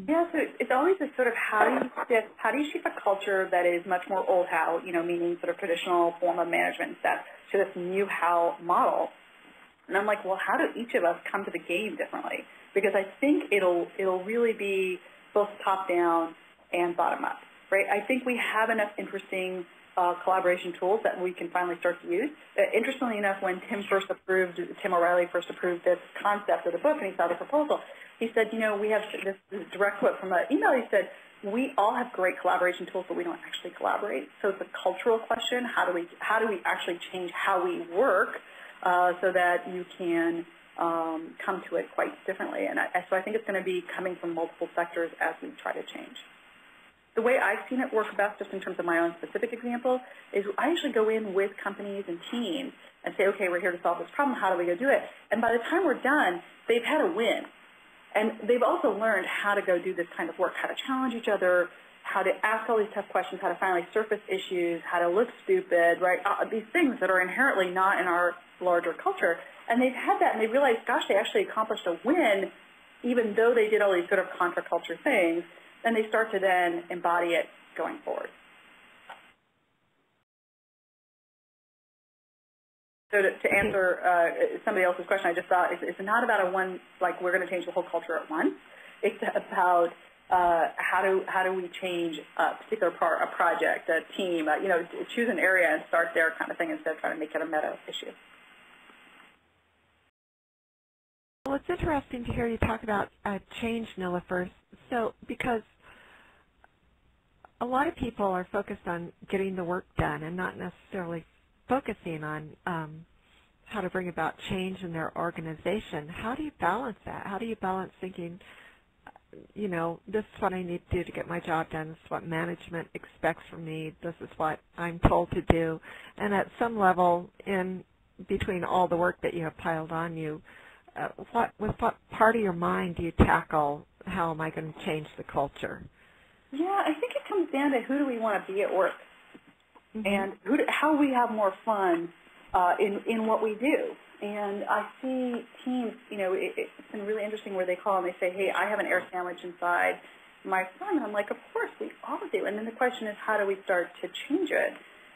Yeah, so it's always a sort of how do you shape a culture that is much more old how, meaning sort of traditional form of management and stuff, to this new how model. And I'm like, well, how do each of us come to the game differently? Because I think it'll really be both top-down and bottom-up, right? I think we have enough interesting collaboration tools that we can finally start to use. Interestingly enough, when Tim O'Reilly first approved this concept of the book and he saw the proposal, he said, we have this direct quote from an email. He said, we all have great collaboration tools, but we don't actually collaborate. So it's a cultural question. How do we actually change how we work so that you can come to it quite differently? And so I think it's going to be coming from multiple sectors as we try to change. The way I've seen it work best, just in terms of my own specific example, is I usually go in with companies and teams and say, okay, we're here to solve this problem. How do we go do it? And by the time we're done, they've had a win. And they've also learned how to go do this kind of work, how to challenge each other, how to ask all these tough questions, how to finally surface issues, how to look stupid, right? These things that are inherently not in our larger culture. And they've had that, and they realized, gosh, they actually accomplished a win, even though they did all these sort of contra-culture things. And they start to then embody it going forward. So to answer somebody else's question, I just thought it's not about we're going to change the whole culture at once. It's about how do we change a particular part, a project, a team, choose an area and start there kind of thing instead of trying to make it a meta issue. Well, it's interesting to hear you talk about change, Dillifer. So because a lot of people are focused on getting the work done and not necessarily focusing on how to bring about change in their organization. How do you balance that? How do you balance thinking, this is what I need to do to get my job done, this is what management expects from me, this is what I'm told to do, and at some level in between all the work that you have piled on you, with what part of your mind do you tackle, how am I going to change the culture? Yeah, I think it comes down to who do we want to be at work, and how we have more fun in what we do. And I see teams, it's been really interesting where they call and they say, hey, I have an air sandwich inside my son. And I'm like, of course, we all of you. And then the question is, how do we start to change it?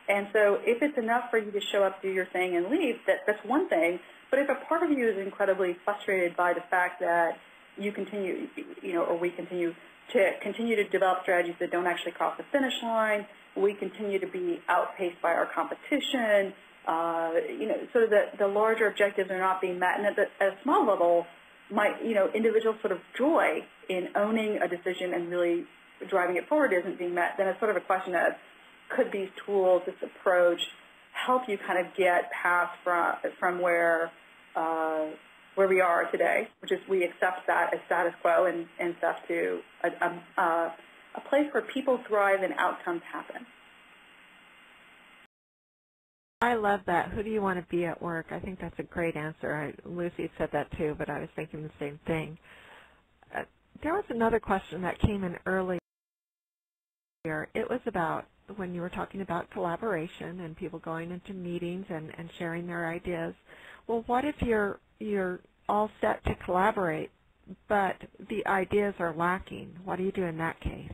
And so if it's enough for you to show up, do your thing, and leave, that's one thing. But if a part of you is incredibly frustrated by the fact that you continue, or we continue to develop strategies that don't actually cross the finish line, we continue to be outpaced by our competition, sort of the larger objectives are not being met, and at a small level, individual sort of joy in owning a decision and really driving it forward isn't being met, then it's sort of a question of, could these tools, this approach, help you kind of get past from where we are today, which is we accept that as status quo and stuff, to a place where people thrive and outcomes happen. I love that. Who do you want to be at work? I think that's a great answer. Lucy said that too, but I was thinking the same thing. There was another question that came in earlier. It was about when you were talking about collaboration and people going into meetings and sharing their ideas. Well, what if you're all set to collaborate, but the ideas are lacking? What do you do in that case?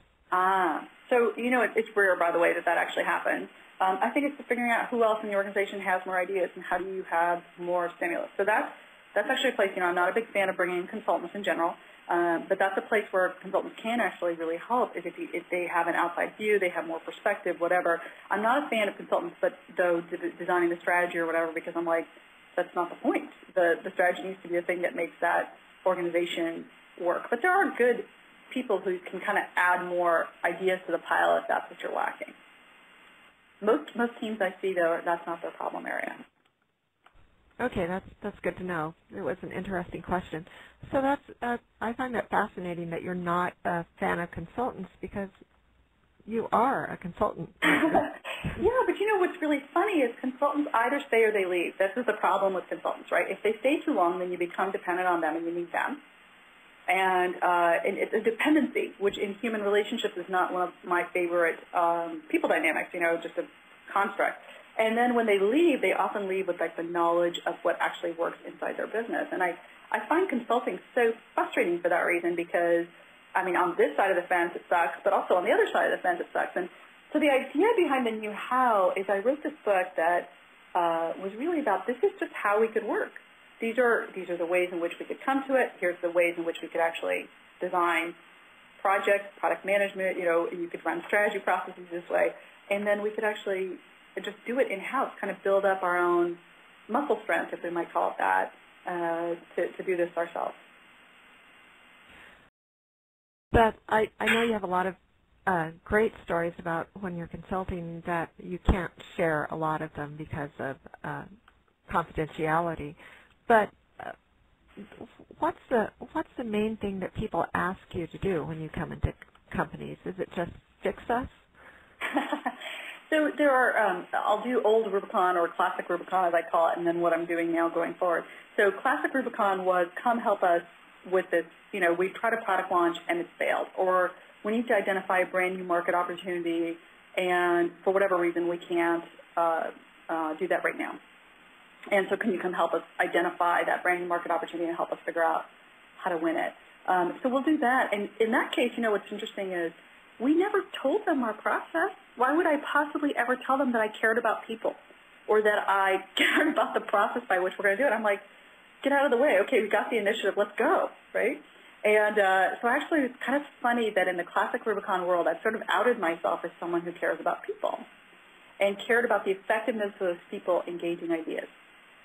So, it's rare, by the way, that actually happens. I think it's figuring out who else in the organization has more ideas and how do you have more stimulus. So that's actually a place, I'm not a big fan of bringing in consultants in general, but that's a place where consultants can actually really help if they have an outside view, they have more perspective, whatever. I'm not a fan of consultants, but though designing the strategy or whatever, because I'm like, that's not the point. The strategy needs to be the thing that makes that organization work. But there are good people who can kind of add more ideas to the pile if that's what you're lacking. Most teams I see, though, that's not their problem area. Okay, that's good to know. It was an interesting question. So I find that fascinating that you're not a fan of consultants, because you are a consultant. Yeah, but what's really funny is consultants either stay or they leave. This is the problem with consultants, right? If they stay too long, then you become dependent on them and you need them. And it's a dependency, which in human relationships is not one of my favorite people dynamics, just a construct. And then when they leave, they often leave with the knowledge of what actually works inside their business. And I find consulting so frustrating for that reason, because, on this side of the fence it sucks, but also on the other side of the fence it sucks. And so the idea behind the new how is I wrote this book that was really about, this is just how we could work. These are the ways in which we could come to it. Here's the ways in which we could actually design projects, product management. You could run strategy processes this way, and then we could actually just do it in-house, kind of build up our own muscle strength, if we might call it that, to do this ourselves. But I know you have a lot of great stories about when you're consulting that you can't share a lot of them because of confidentiality. But what's the main thing that people ask you to do when you come into companies? Is it just fix us? So there are, I'll do old Rubicon or classic Rubicon as I call it, and then what I'm doing now going forward. So classic Rubicon was, come help us with this, we tried a product launch and it's failed, or we need to identify a brand new market opportunity and for whatever reason we can't do that right now. And so can you come help us identify that brand new market opportunity and help us figure out how to win it? So we'll do that. And in that case, what's interesting is we never told them our process. Why would I possibly ever tell them that I cared about people or that I cared about the process by which we're going to do it? I'm like, get out of the way. Okay, we got the initiative. Let's go, right? And so actually it's kind of funny that in the classic Rubicon world, I've sort of outed myself as someone who cares about people and cared about the effectiveness of those people engaging ideas.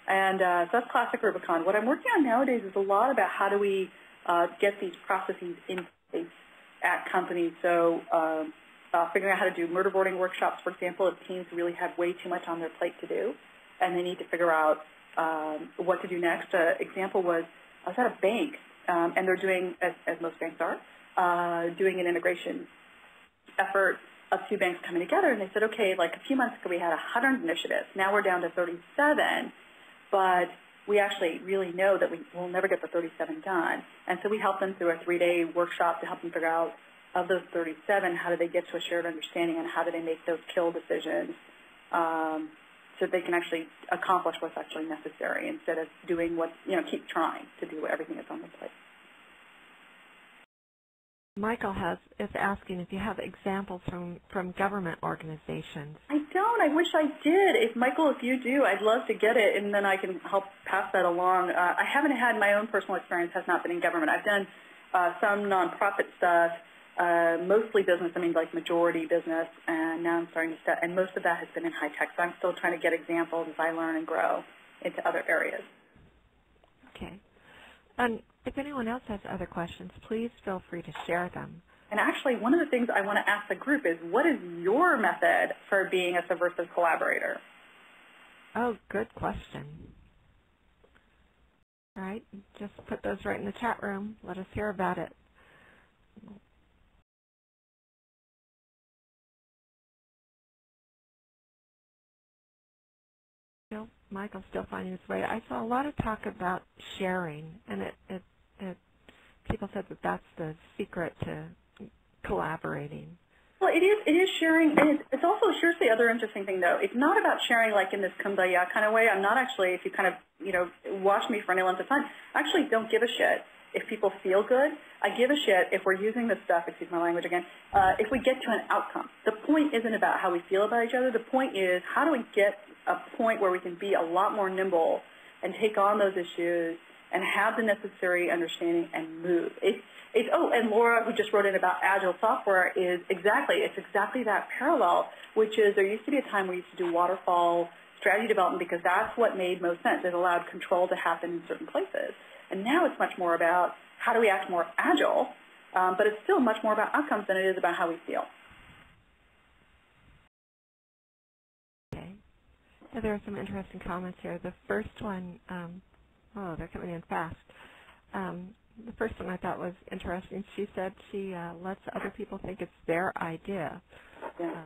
And so that's classic Rubicon. What I'm working on nowadays is a lot about how do we get these processes in place at companies. So figuring out how to do murder boarding workshops, for example, if teams really have way too much on their plate to do and they need to figure out what to do next. Example was, I was at a bank, and they're doing, as most banks are, doing an integration effort of two banks coming together, and they said, okay, like a few months ago we had 100 initiatives. Now we're down to 37, but we actually really know that we will never get the 37 done. And so we help them through a 3-day workshop to help them figure out, of those 37, how do they get to a shared understanding and how do they make those kill decisions so they can actually accomplish what's actually necessary instead of doing what, keep trying to do everything that's on their plate. Michael is asking if you have examples from government organizations. I don't. I wish I did. Michael, if you do, I'd love to get it, and then I can help pass that along. I haven't had my own personal experience, has not been in government. I've done some nonprofit stuff, mostly business, like majority business, and now I'm starting to and most of that has been in high tech, so I'm still trying to get examples as I learn and grow into other areas. Okay. And if anyone else has other questions, please feel free to share them. And actually, one of the things I want to ask the group is, what is your method for being a subversive collaborator? Oh, good question. All right, just put those right in the chat room. Let us hear about it. Michael's still finding his way. I saw a lot of talk about sharing, and people said that that's the secret to collaborating. Well, it is sharing, and it's also, here's the other interesting thing, though. It's not about sharing like in this kumbaya kind of way. I'm not actually, if you kind of, watch me for any length of time, I actually don't give a shit if people feel good. I give a shit if we're using this stuff, excuse my language again, if we get to an outcome. The point isn't about how we feel about each other. The point is, how do we get a point where we can be a lot more nimble and take on those issues and have the necessary understanding and move. And Laura, who just wrote in about agile software, it's exactly that parallel, which is there used to be a time we used to do waterfall strategy development because that's what made most sense. It allowed control to happen in certain places. And now it's much more about how do we act more agile, but it's still much more about outcomes than it is about how we feel. Okay. Yeah, there are some interesting comments here. The first one, they're coming in fast. The first one I thought was interesting. She said she lets other people think it's their idea. Yeah.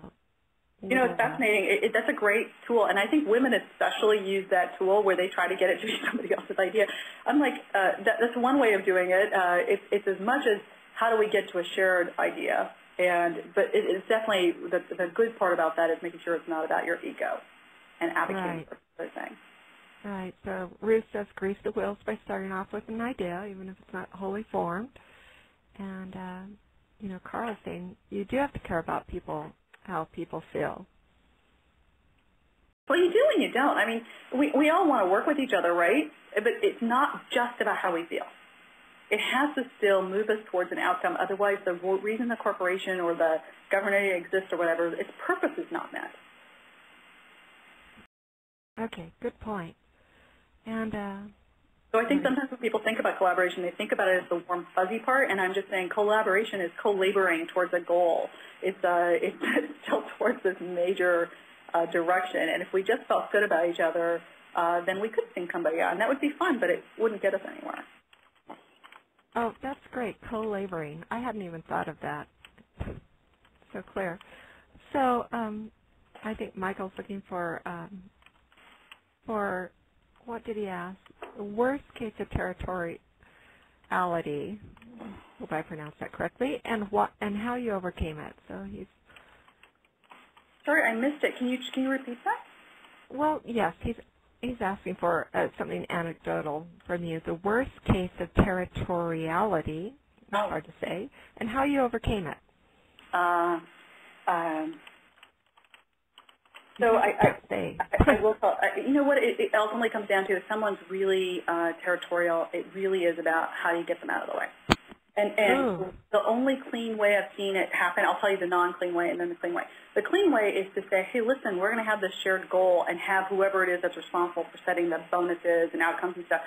It's fascinating. That's a great tool, and I think women especially use that tool where they try to get it to be somebody else's idea. I'm like, that's one way of doing it. It's as much as how do we get to a shared idea, but it's definitely the good part about that is making sure it's not about your ego and advocating for the thing. Right. So Ruth says grease the wheels by starting off with an idea, even if it's not wholly formed. And, Carl is saying you do have to care about people, how people feel. Well, you do and you don't. I mean, we all want to work with each other, right? But it's not just about how we feel. It has to still move us towards an outcome. Otherwise, the reason the corporation or the government exists or whatever, its purpose is not met. Okay, good point. And so I think sometimes when people think about collaboration, they think about it as the warm, fuzzy part, and I'm just saying collaboration is co-laboring towards a goal. It's still towards this major direction, and if we just felt good about each other, then we could sing Kumbaya, and that would be fun, but it wouldn't get us anywhere. Oh, that's great, co-laboring. I hadn't even thought of that. So clear. So I think Michael's looking for what did he ask? Worst case of territoriality. Hope I pronounced that correctly. And how you overcame it. So he's. Sorry, I missed it. Can you repeat that? Well, yes. He's asking for something anecdotal from you. The worst case of territoriality. Not hard to say. And how you overcame it. So I will tell, what it ultimately comes down to is someone's really territorial. It really is about how do you get them out of the way. And the only clean way I've seen it happen, I'll tell you the non-clean way and then the clean way. The clean way is to say, hey, listen, we're going to have this shared goal and have whoever it is that's responsible for setting the bonuses and outcomes and stuff,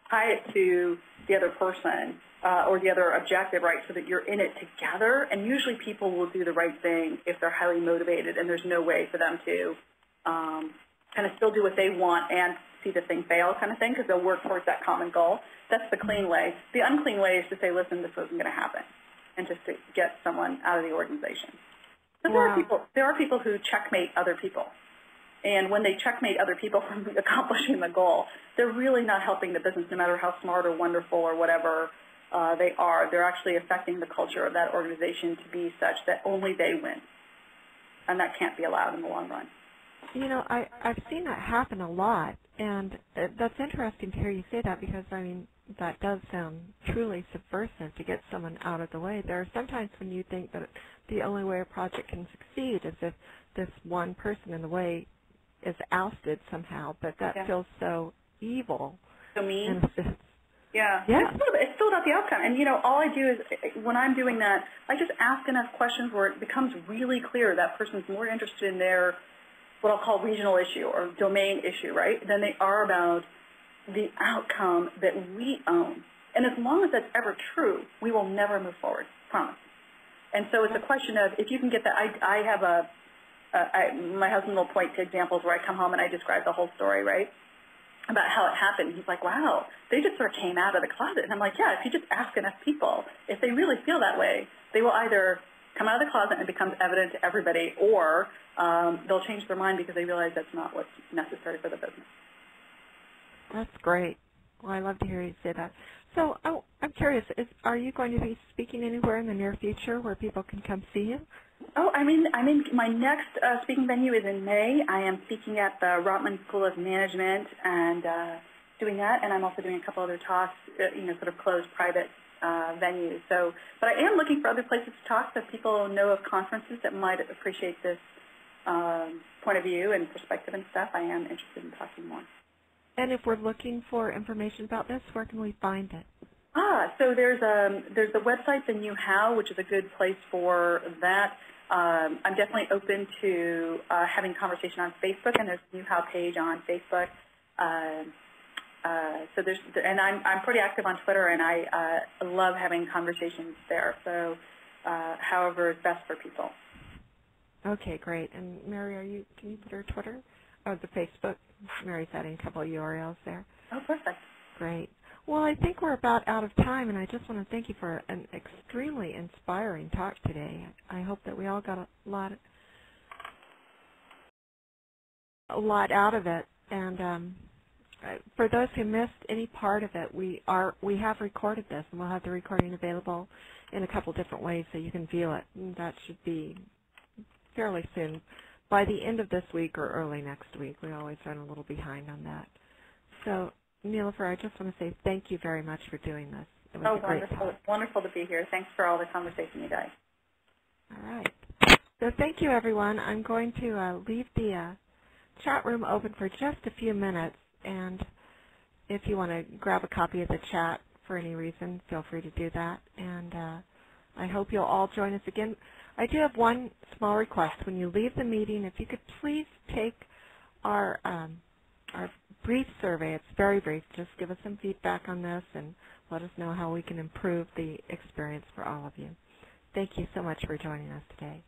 tie it to the other person or the other objective, right, so that you're in it together. And usually people will do the right thing if they're highly motivated and there's no way for them to kind of still do what they want and see the thing fail kind of thing because they'll work towards that common goal. That's the clean way. The unclean way is to say, listen, this isn't going to happen, and just to get someone out of the organization. So there are people who checkmate other people. And when they checkmate other people from accomplishing the goal, they're really not helping the business no matter how smart or wonderful or whatever they are. They're actually affecting the culture of that organization to be such that only they win. And that can't be allowed in the long run. I've seen that happen a lot. And that's interesting to hear you say that because, that does sound truly subversive to get someone out of the way. There are sometimes when you think that the only way a project can succeed is if this one person in the way is ousted somehow, but that feels so evil. So mean? In a sense. Yeah. Yeah. It's still about the outcome. And, you know, all I do is when I'm doing that, I just ask enough questions where it becomes really clear that person's more interested in their what I'll call regional issue or domain issue, right, than they are about the outcome that we own. And as long as that's ever true, we will never move forward, promise. And so it's a question of if you can get that. I have my husband will point to examples where I come home and I describe the whole story, right, about how it happened. He's like, wow, they just sort of came out of the closet. And I'm like, yeah, if you just ask enough people, if they really feel that way, they will either come out of the closet and it becomes evident to everybody, or they'll change their mind because they realize that's not what's necessary for the business. That's great. Well, I love to hear you say that. So I'm curious, are you going to be speaking anywhere in the near future where people can come see you? Oh, I mean, my next speaking venue is in May. I am speaking at the Rotman School of Management and doing that, and I'm also doing a couple other talks, sort of closed private venues. So, but I am looking for other places to talk so people know of conferences that might appreciate this point of view and perspective and stuff. I am interested in talking more. And if we're looking for information about this, where can we find it? So there's the website, The New How, which is a good place for that. I'm definitely open to having conversation on Facebook, and there's a New How page on Facebook. So and I'm pretty active on Twitter, and I love having conversations there. So however is best for people. Okay, great. And Mary, can you put her Twitter? Oh, the Facebook. Mary's adding a couple of URLs there. Oh, perfect. Great. Well, I think we're about out of time, and I just want to thank you for an extremely inspiring talk today. I hope that we all got a lot out of it. And for those who missed any part of it, we have recorded this, and we'll have the recording available in a couple different ways so you can view it. And that should be fairly soon, by the end of this week or early next week. We always run a little behind on that. So, Nilofer, I just want to say thank you very much for doing this. It was a great talk. Wonderful to be here. Thanks for all the conversation, you guys. All right. So thank you, everyone. I'm going to leave the chat room open for just a few minutes, and if you want to grab a copy of the chat for any reason, feel free to do that. And I hope you'll all join us again. I do have one small request. When you leave the meeting, if you could please take our brief survey. It's very brief. Just give us some feedback on this and let us know how we can improve the experience for all of you. Thank you so much for joining us today.